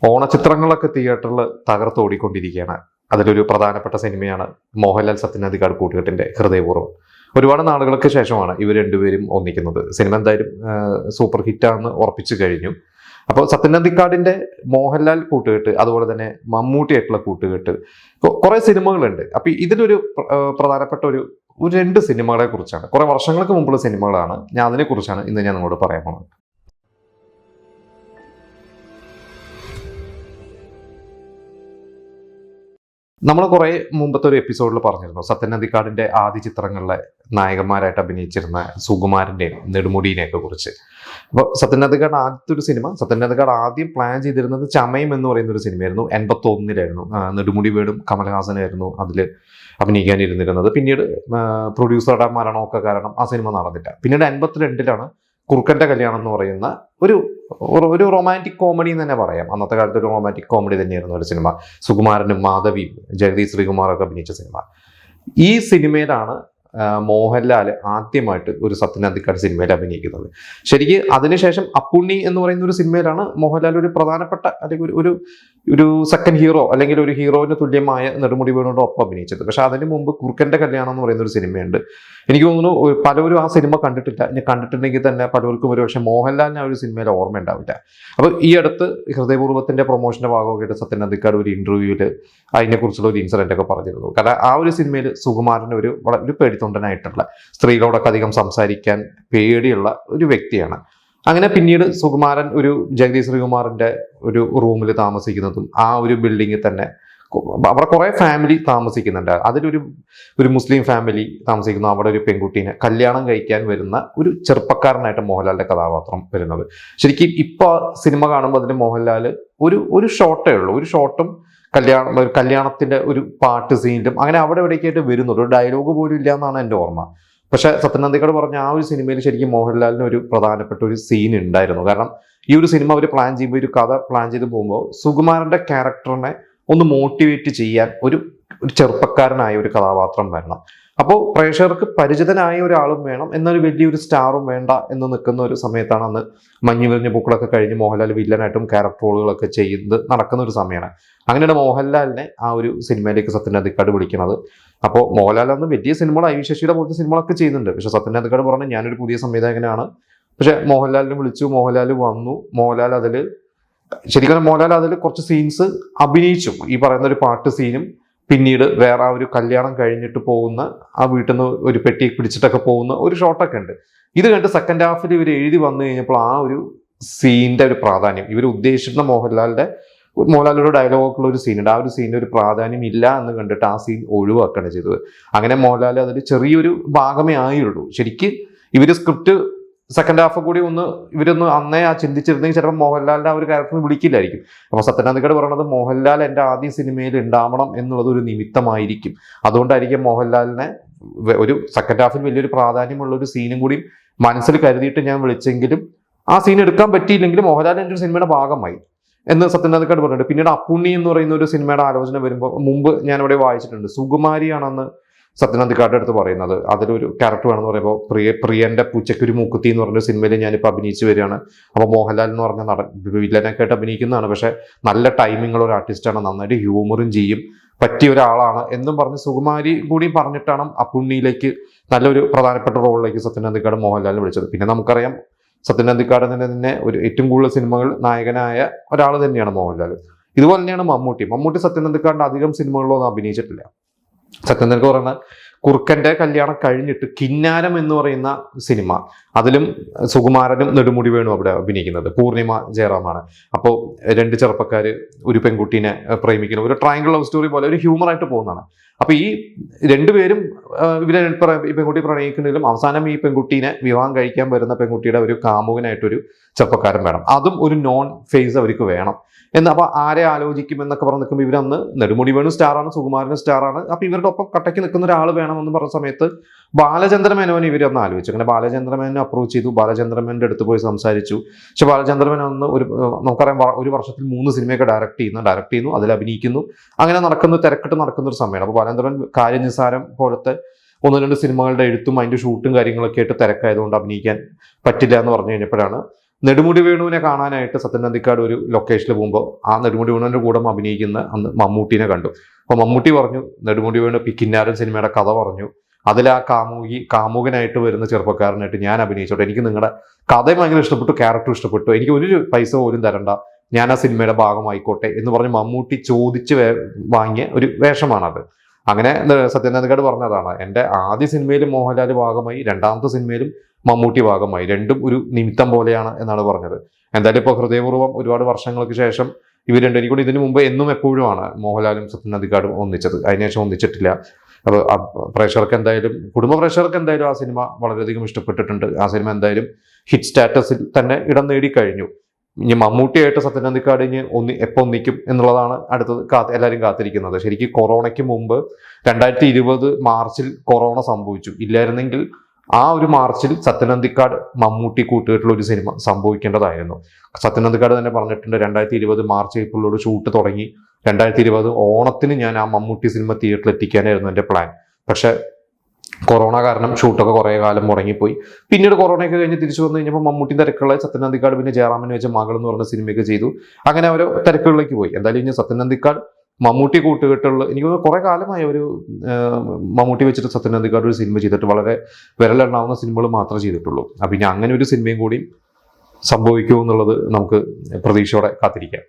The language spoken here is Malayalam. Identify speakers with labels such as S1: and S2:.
S1: ഓണചിത്രങ്ങളൊക്കെ തിയേറ്ററിൽ തകർത്തോടിക്കൊണ്ടിരിക്കുകയാണ്. അതിലൊരു പ്രധാനപ്പെട്ട സിനിമയാണ് മോഹൻലാൽ സത്യനന്ദിക്കാട് കൂട്ടുകെട്ടിന്റെ ഹൃദയപൂർവ്വം. ഒരുപാട് നാളുകൾക്ക് ശേഷമാണ് ഇവർ രണ്ടുപേരും ഒന്നിക്കുന്നത്. സിനിമ എന്തായാലും സൂപ്പർ ഹിറ്റാണെന്ന് ഉറപ്പിച്ചു കഴിഞ്ഞു. അപ്പോൾ സത്യനന്ദിക്കാടിന്റെ മോഹൻലാൽ കൂട്ടുകെട്ട്, അതുപോലെ തന്നെ മമ്മൂട്ടിയായിട്ടുള്ള കൂട്ടുകെട്ട്, കുറെ സിനിമകളുണ്ട്. അപ്പൊ ഇതിലൊരു പ്രധാനപ്പെട്ട ഒരു രണ്ട് സിനിമകളെ കുറിച്ചാണ്, കുറെ വർഷങ്ങൾക്ക് മുമ്പുള്ള സിനിമകളാണ്. ഞാൻ അതിനെക്കുറിച്ചാണ് ഇന്ന് ഞാൻ നിങ്ങളോട് പറയാൻ പോകുന്നത്. നമ്മൾ കുറെ മുമ്പത്തെ ഒരു എപ്പിസോഡിൽ പറഞ്ഞിരുന്നു സത്യനന്ദിക്കാടിന്റെ ആദ്യ ചിത്രങ്ങളിലെ നായകന്മാരായിട്ട് അഭിനയിച്ചിരുന്ന സുകുമാരന്റെയും നെടുമുടിയിനെയൊക്കെ കുറിച്ച്. അപ്പോൾ സത്യനന്ദിക്കാട് ആദ്യത്തെ ഒരു സിനിമ, സത്യനന്ദിക്കാട് ആദ്യം പ്ലാൻ ചെയ്തിരുന്നത് ചമയം എന്ന് പറയുന്ന ഒരു സിനിമയായിരുന്നു. 81-ലായിരുന്നു. നെടുമുടി വേണും കമൽഹാസനായിരുന്നു അതിൽ അഭിനയിക്കാനിരുന്നിരുന്നത്. പിന്നീട് പ്രൊഡ്യൂസറുടെ മരണമൊക്കെ കാരണം ആ സിനിമ നടന്നില്ല. പിന്നീട് 82-ലാണ് കുറുക്കന്റെ കല്യാണം എന്ന് പറയുന്ന ഒരു ഒരു റൊമാൻറ്റിക് കോമഡി എന്ന് തന്നെ പറയാം. അന്നത്തെ കാലത്ത് ഒരു റൊമാൻറ്റിക് കോമഡി തന്നെയായിരുന്നു ഒരു സിനിമ. സുകുമാരനും മാധവിയും ജഗദീഷ് ശ്രീകുമാറൊക്കെ അഭിനയിച്ച സിനിമ. ഈ സിനിമയിലാണ് മോഹൻലാൽ ആദ്യമായിട്ട് ഒരു സത്യനന്ദിക്കാട് സിനിമയിൽ അഭിനയിക്കുന്നത്. ശരിക്ക് അതിനുശേഷം അപ്പുണ്ണി എന്ന് പറയുന്ന ഒരു സിനിമയിലാണ് മോഹൻലാൽ ഒരു പ്രധാനപ്പെട്ട അല്ലെങ്കിൽ ഒരു ഒരു സെക്കൻഡ് ഹീറോ അല്ലെങ്കിൽ ഒരു ഹീറോയിന് തുല്യമായ നെടുമുടി വേണുവിന്റെ ഒപ്പം അഭിനയിച്ചത്. പക്ഷെ അതിന് മുമ്പ് കുറുക്കന്റെ കല്യാണം എന്ന് പറയുന്ന ഒരു സിനിമയുണ്ട്. എനിക്ക് തോന്നുന്നു പലരും ആ സിനിമ കണ്ടിട്ടില്ല. ഇനി കണ്ടിട്ടുണ്ടെങ്കിൽ തന്നെ പലർക്കും ഒരു പക്ഷേ മോഹൻലാലിന് ആ ഒരു സിനിമയിൽ ഓർമ്മ ഉണ്ടാവില്ല. അപ്പൊ ഈ അടുത്ത് ഹൃദയപൂർവ്വത്തിന്റെ പ്രൊമോഷന്റെ ഭാഗമായിട്ട് സത്യനന്ദിക്കാട് ഒരു ഇന്റർവ്യൂവിൽ അതിനെക്കുറിച്ചുള്ള ഒരു ഇൻസിഡന്റ് ഒക്കെ പറഞ്ഞിരുന്നു. കാരണം ആ ഒരു സിനിമയിൽ സുകുമാരൻ ഒരു പേടിത്തൊണ്ടനായിട്ടുള്ള, സ്ത്രീകളോടൊക്കെ അധികം സംസാരിക്കാൻ പേടിയുള്ള ഒരു വ്യക്തിയാണ്. അങ്ങനെ പിന്നീട് സുകുമാരൻ ഒരു ജഗദീഷ് ശ്രീകുമാറിന്റെ ഒരു റൂമിൽ താമസിക്കുന്നതും ആ ഒരു ബിൽഡിങ്ങിൽ തന്നെ അവിടെ കുറെ ഫാമിലി താമസിക്കുന്നുണ്ട്. അതിലൊരു മുസ്ലിം ഫാമിലി താമസിക്കുന്നു. അവിടെ ഒരു പെൺകുട്ടീനെ കല്യാണം കഴിക്കാൻ വരുന്ന ഒരു ചെറുപ്പക്കാരനായിട്ട് മോഹൻലാലിന്റെ കഥാപാത്രം വരുന്നത്. ശരിക്കും ഇപ്പൊ സിനിമ കാണുമ്പോൾ അതിന് മോഹൻലാൽ ഒരു ഷോട്ടേ ഉള്ളൂ. ഒരു ഷോട്ടും കല്യാണത്തിന്റെ ഒരു പാട്ട് സീനിലും അങ്ങനെ അവിടെ എവിടേക്കായിട്ട് വരുന്നുള്ളൂ. ഒരു ഡയലോഗ് പോലും ഇല്ല എന്നാണ് എൻ്റെ ഓർമ്മ. പക്ഷെ സത്യനന്ദിക്കാട് പറഞ്ഞ ആ ഒരു സിനിമയിൽ ശരിക്കും മോഹൻലാലിന് ഒരു പ്രധാനപ്പെട്ട ഒരു സീൻ ഉണ്ടായിരുന്നു. കാരണം ഈ ഒരു സിനിമ അവർ പ്ലാൻ ചെയ്യുമ്പോൾ, ഒരു കഥ പ്ലാൻ ചെയ്ത് പോകുമ്പോൾ സുകുമാരന്റെ ക്യാരക്ടറിനെ ഒന്ന് മോട്ടിവേറ്റ് ചെയ്യാൻ ഒരു ചെറുപ്പക്കാരനായ ഒരു കഥാപാത്രം വരണം. അപ്പോൾ പ്രേക്ഷകർക്ക് പരിചിതനായ ഒരാളും വേണം, എന്നൊരു വലിയൊരു സ്റ്റാറും വേണ്ട എന്ന് നിൽക്കുന്ന ഒരു സമയത്താണ് അന്ന് മഞ്ഞു വിരിഞ്ഞ പൂക്കളൊക്കെ കഴിഞ്ഞ് മോഹൻലാൽ വില്ലനായിട്ടും ക്യാരക്ടർ റോളുകളൊക്കെ ചെയ്യുന്നത് നടക്കുന്ന ഒരു സമയമാണ്. അങ്ങനെയാണ് മോഹൻലാലിനെ ആ ഒരു സിനിമയിലേക്ക് സത്യനന്ദിക്കാട് വിളിക്കുന്നത്. അപ്പോൾ മോഹൻലാൽ അന്ന് വലിയ സിനിമകൾ, ഐ ശശിയുടെ പോലത്തെ സിനിമകളൊക്കെ ചെയ്യുന്നുണ്ട്. പക്ഷെ സത്യനന്ദിക്കാട് പറഞ്ഞു ഞാനൊരു പുതിയ സംവിധായകനാണ്. പക്ഷെ മോഹൻലാലിനെ വിളിച്ചു, മോഹൻലാൽ വന്നു. മോഹൻലാൽ അതിൽ കുറച്ച് സീൻസ് അഭിനയിച്ചു. ഈ പറയുന്ന ഒരു പാട്ട് സീനും പിന്നീട് വേറെ ആ ഒരു കല്യാണം കഴിഞ്ഞിട്ട് പോകുന്ന ആ വീട്ടിൽ നിന്ന് ഒരു പെട്ടി പിടിച്ചിട്ടൊക്കെ പോകുന്ന ഒരു ഷോട്ടൊക്കെ ഉണ്ട്. ഇത് കണ്ട് സെക്കൻഡ് ഹാഫിൽ ഇവർ എഴുതി വന്നു കഴിഞ്ഞപ്പോൾ ആ ഒരു സീനിന്റെ ഒരു പ്രാധാന്യം, ഇവർ ഉദ്ദേശിക്കുന്ന മോഹൻലാലിന്റെ ഡയലോഗുള്ള ഒരു സീനുണ്ട്, ആ ഒരു സീനിന്റെ ഒരു പ്രാധാന്യം ഇല്ല എന്ന് കണ്ടിട്ട് ആ സീൻ ഒഴിവാക്കുകയാണ് ചെയ്തത്. അങ്ങനെ മോഹൻലാൽ അതിൽ ചെറിയൊരു ഭാഗമേ ആയുള്ളൂ. ശരിക്ക് ഇവര് സ്ക്രിപ്റ്റ് സെക്കൻഡ് ഹാഫ് കൂടി ഇവരൊന്ന് അന്നേ ചിന്തിച്ചിരുന്നെങ്കിൽ ചിലപ്പോൾ മോഹൻലാലിന്റെ ആ ഒരു ക്യാരക്ടറിന് വിളിക്കില്ലായിരിക്കും. അപ്പൊ സത്യനന്ദിക്കാട് പറയുന്നത് മോഹൻലാൽ എൻ്റെ ആദ്യ സിനിമയിൽ ഉണ്ടാവണം എന്നുള്ളത് ഒരു നിമിത്തമായിരിക്കും. അതുകൊണ്ടായിരിക്കും മോഹൻലാലിനെ ഒരു സെക്കൻഡ് ഹാഫിൽ വലിയൊരു പ്രാധാന്യമുള്ള ഒരു സീനും കൂടി മനസ്സിൽ കരുതിയിട്ട് ഞാൻ വിളിച്ചെങ്കിലും ആ സീൻ എടുക്കാൻ പറ്റിയില്ലെങ്കിലും മോഹൻലാൽ എൻ്റെ ഒരു സിനിമയുടെ ഭാഗമായി എന്ന് സത്യനന്ദിക്കാട് പറഞ്ഞിട്ടുണ്ട്. പിന്നീട് അപ്പുണ്ണി എന്ന് പറയുന്ന ഒരു സിനിമയുടെ ആലോചന വരുമ്പോൾ മുമ്പ് ഞാൻ ഇവിടെ വായിച്ചിട്ടുണ്ട്, സുകുമാരിയാണെന്ന് സത്യനന്ദിക്കാടിന്റെ അടുത്ത് പറയുന്നത്. അതിലൊരു ക്യാരക്ടർ വേണമെന്ന് പറയുമ്പോൾ പ്രിയന്റെ പൂച്ചയ്ക്കൊരു മൂക്കുത്തി എന്ന് പറഞ്ഞ സിനിമയിൽ ഞാനിപ്പോൾ അഭിനയിച്ചു വരികയാണ്. അപ്പോൾ മോഹൻലാൽ എന്ന് പറഞ്ഞ നടൻ വില്ലനൊക്കെ ആയിട്ട് അഭിനയിക്കുന്നതാണ്. പക്ഷെ നല്ല ടൈമിങ്ങുള്ള ഒരു ആർട്ടിസ്റ്റാണ്, നന്നായിട്ട് ഹ്യൂമറും ചെയ്യും, പറ്റിയ ഒരാളാണ് എന്നും പറഞ്ഞ് സുകുമാരി കൂടി പറഞ്ഞിട്ടാണ് അപ്പുണ്ണിയിലേക്ക് നല്ലൊരു പ്രധാനപ്പെട്ട റോളിലേക്ക് സത്യനന്ദിക്കാട് മോഹൻലാലിനെ വിളിച്ചത്. പിന്നെ നമുക്കറിയാം സത്യനന്ദിക്കാട് തന്നെ ഒരു ഏറ്റവും കൂടുതൽ സിനിമകൾ നായകനായ ഒരാൾ തന്നെയാണ് മോഹൻലാൽ. ഇതുപോലെ തന്നെയാണ് മമ്മൂട്ടി സത്യനന്ദിക്കാടിന്റെ അധികം സിനിമകളിലൊന്നും അഭിനയിച്ചിട്ടില്ല. സത്യനന്ദിക്കാട് പറയുന്ന കുറുക്കന്റെ കല്യാണം കഴിഞ്ഞിട്ട് കിന്നാരം എന്ന് പറയുന്ന സിനിമ, അതിലും സുകുമാരനും നെടുമുടി വേണു അവിടെ അഭിനയിക്കുന്നത്, പൂർണിമ ജയറാമാണ്. അപ്പോൾ രണ്ട് ചെറുപ്പക്കാര് ഒരു പെൺകുട്ടീനെ പ്രേമിക്കുന്ന ഒരു ട്രയാങ്കിൾ ലവ് സ്റ്റോറി പോലെ ഒരു ഹ്യൂമറായിട്ട് പോകുന്നതാണ്. അപ്പൊ ഈ രണ്ടുപേരും ഈ പെൺകുട്ടി പ്രണയിക്കുന്നതിലും അവസാനം ഈ പെൺകുട്ടീനെ വിവാഹം കഴിക്കാൻ വരുന്ന പെൺകുട്ടിയുടെ ഒരു കാമുകനായിട്ടൊരു ചെറുപ്പക്കാരൻ വേണം. അതും ഒരു നോൺ ഫേസ് അവർക്ക് വേണം എന്ന്. അപ്പൊ ആരെ ആലോചിക്കും എന്നൊക്കെ പറഞ്ഞ് നിൽക്കുമ്പോൾ ഇവരന്ന് നെടുമുടി വേണു സ്റ്റാറാണ്, സുകുമാരനും സ്റ്റാറാണ്. അപ്പൊ ഇവരുടെ ഒപ്പം കട്ടയ്ക്ക് നിൽക്കുന്ന ഒരാൾ വേണമെന്ന് പറഞ്ഞ സമയത്ത് ബാലചന്ദ്ര മേനോനെ ഇവരൊന്ന് ആലോചിച്ചു. അങ്ങനെ ബാലചന്ദ്ര മേനോനെ അപ്രോച്ച് ചെയ്തു. ബാലചന്ദ്ര മേനോന്റെ അടുത്ത് പോയി സംസാരിച്ചു. പക്ഷെ ബാലചന്ദ്ര മേനോൻ ഒന്ന് നമുക്കറിയാം ഒരു വർഷത്തിൽ 3 സിനിമയൊക്കെ ഡയറക്ട് ചെയ്യുന്നു, അതിൽ അഭിനയിക്കുന്നു. അങ്ങനെ തിരക്കിട്ട് നടക്കുന്ന ഒരു സമയമാണ്. അപ്പോൾ ബാലചന്ദ്രൻ കാര്യനിസാരം പോലത്തെ 1-2 സിനിമകളുടെ എഴുത്തും അതിന്റെ ഷൂട്ടും കാര്യങ്ങളൊക്കെ ആയിട്ട് തിരക്കായതുകൊണ്ട് അഭിനയിക്കാൻ പറ്റില്ല എന്ന് പറഞ്ഞു കഴിഞ്ഞപ്പോഴാണ് നെടുമുടി വേണുവിനെ കാണാനായിട്ട് സത്യൻ അന്തിക്കാട് ഒരു ലൊക്കേഷനിൽ പോകുമ്പോൾ ആ നെടുമുടി വേണുവിന്റെ കൂടെ അഭിനയിക്കുന്ന അന്ന് മമ്മൂട്ടിനെ കണ്ടു. അപ്പൊ മമ്മൂട്ടി പറഞ്ഞു, നെടുമുടി വേണു കിന്നാരൻ സിനിമയുടെ കഥ പറഞ്ഞു, അതിൽ ആ കാമുകനായിട്ട് വരുന്ന ചെറുപ്പക്കാരനായിട്ട് ഞാൻ അഭിനയിച്ചോട്ടെ, എനിക്ക് നിങ്ങളുടെ കഥയും ഭയങ്കര ഇഷ്ടപ്പെട്ടു, ക്യാരക്ടർ ഇഷ്ടപ്പെട്ടു, എനിക്ക് ഒരു പൈസ പോലും തരണ്ട, ഞാൻ ആ സിനിമയുടെ ഭാഗമായിക്കോട്ടെ എന്ന് പറഞ്ഞ് മമ്മൂട്ടി ചോദിച്ച് വാങ്ങിയ ഒരു വേഷമാണത്. അങ്ങനെ സത്യൻ അന്തിക്കാട് പറഞ്ഞതാണ്, എൻ്റെ ആദ്യ സിനിമയിലും മോഹൻലാൽ ഭാഗമായി, രണ്ടാമത്തെ സിനിമയിലും മമ്മൂട്ടി ഭാഗമായി, രണ്ടും ഒരു നിമിത്തം പോലെയാണ് എന്നാണ് പറഞ്ഞത്. എന്തായാലും ഇപ്പോൾ ഹൃദയപൂർവ്വം ഒരുപാട് വർഷങ്ങൾക്ക് ശേഷം ഇവർ രണ്ടും, എനിക്കൂടി ഇതിനു മുമ്പ് എന്നും എപ്പോഴുമാണ് മോഹൻലാലും സത്യൻ അന്തിക്കാടും ഒന്നിച്ചത്, അതിനുശേഷം ഒന്നിച്ചിട്ടില്ല. അപ്പോൾ പ്രേക്ഷകർക്ക് എന്തായാലും, കുടുംബ പ്രേക്ഷകർക്ക് എന്തായാലും ആ സിനിമ വളരെയധികം ഇഷ്ടപ്പെട്ടിട്ടുണ്ട്. ആ സിനിമ എന്തായാലും ഹിറ്റ് സ്റ്റാറ്റസിൽ തന്നെ ഇടം നേടിക്കഴിഞ്ഞു. ഇനി മമ്മൂട്ടിയായിട്ട് സത്യൻ അന്തിക്കാട് ഇനി എപ്പോൾ ഒന്നിക്കും എന്നുള്ളതാണ് അടുത്തത് എല്ലാവരും കാത്തിരിക്കുന്നത്. ശരിക്കും കൊറോണയ്ക്ക് മുമ്പ് 2020 മാർച്ചിൽ കൊറോണ സംഭവിച്ചു. ഇല്ലായിരുന്നെങ്കിൽ ആ ഒരു മാർച്ചിൽ സത്യൻ അന്തിക്കാട് മമ്മൂട്ടി കൂട്ടുകെട്ടുള്ള ഒരു സിനിമ സംഭവിക്കേണ്ടതായിരുന്നു. സത്യൻ അന്തിക്കാട് തന്നെ പറഞ്ഞിട്ടുണ്ട്, 2020 മാർച്ച് ഏപ്രിലോട് ഷൂട്ട് തുടങ്ങി, 2020 ഓണത്തിന് ഞാൻ ആ മമ്മൂട്ടി സിനിമ തിയേറ്ററിൽ എത്തിക്കാനായിരുന്നു എൻ്റെ പ്ലാൻ. പക്ഷെ കൊറോണ കാരണം ഷൂട്ടൊക്കെ കുറേ കാലം മുടങ്ങിപ്പോയി. പിന്നീട് കൊറോണയൊക്കെ കഴിഞ്ഞ് തിരിച്ചു വന്നു കഴിഞ്ഞപ്പോൾ മമ്മൂട്ടി തിരക്കുള്ള സത്യൻ അന്തിക്കാട് പിന്നെ ജയറാമിനെ വെച്ച മകൾ എന്ന് പറഞ്ഞ സിനിമയൊക്കെ ചെയ്തു. അങ്ങനെ അവർ തിരക്കുകളിലേക്ക് പോയി. എന്തായാലും ഇനി സത്യൻ അന്തിക്കാട് മമ്മൂട്ടി കൂട്ടുകെട്ടുള്ള, എനിക്ക് കുറെ കാലമായി ഒരു മമ്മൂട്ടി വെച്ചിട്ട് സത്യൻ അന്തിക്കാട് ഒരു സിനിമ ചെയ്തിട്ട് വളരെ വിരലെണ്ണാവുന്ന സിനിമകൾ മാത്രമേ ചെയ്തിട്ടുള്ളൂ. അപ്പം ഇനി അങ്ങനെ ഒരു സിനിമയും കൂടി സംഭവിക്കുമോ എന്നുള്ളത് നമുക്ക് പ്രതീക്ഷയോടെ കാത്തിരിക്കാം.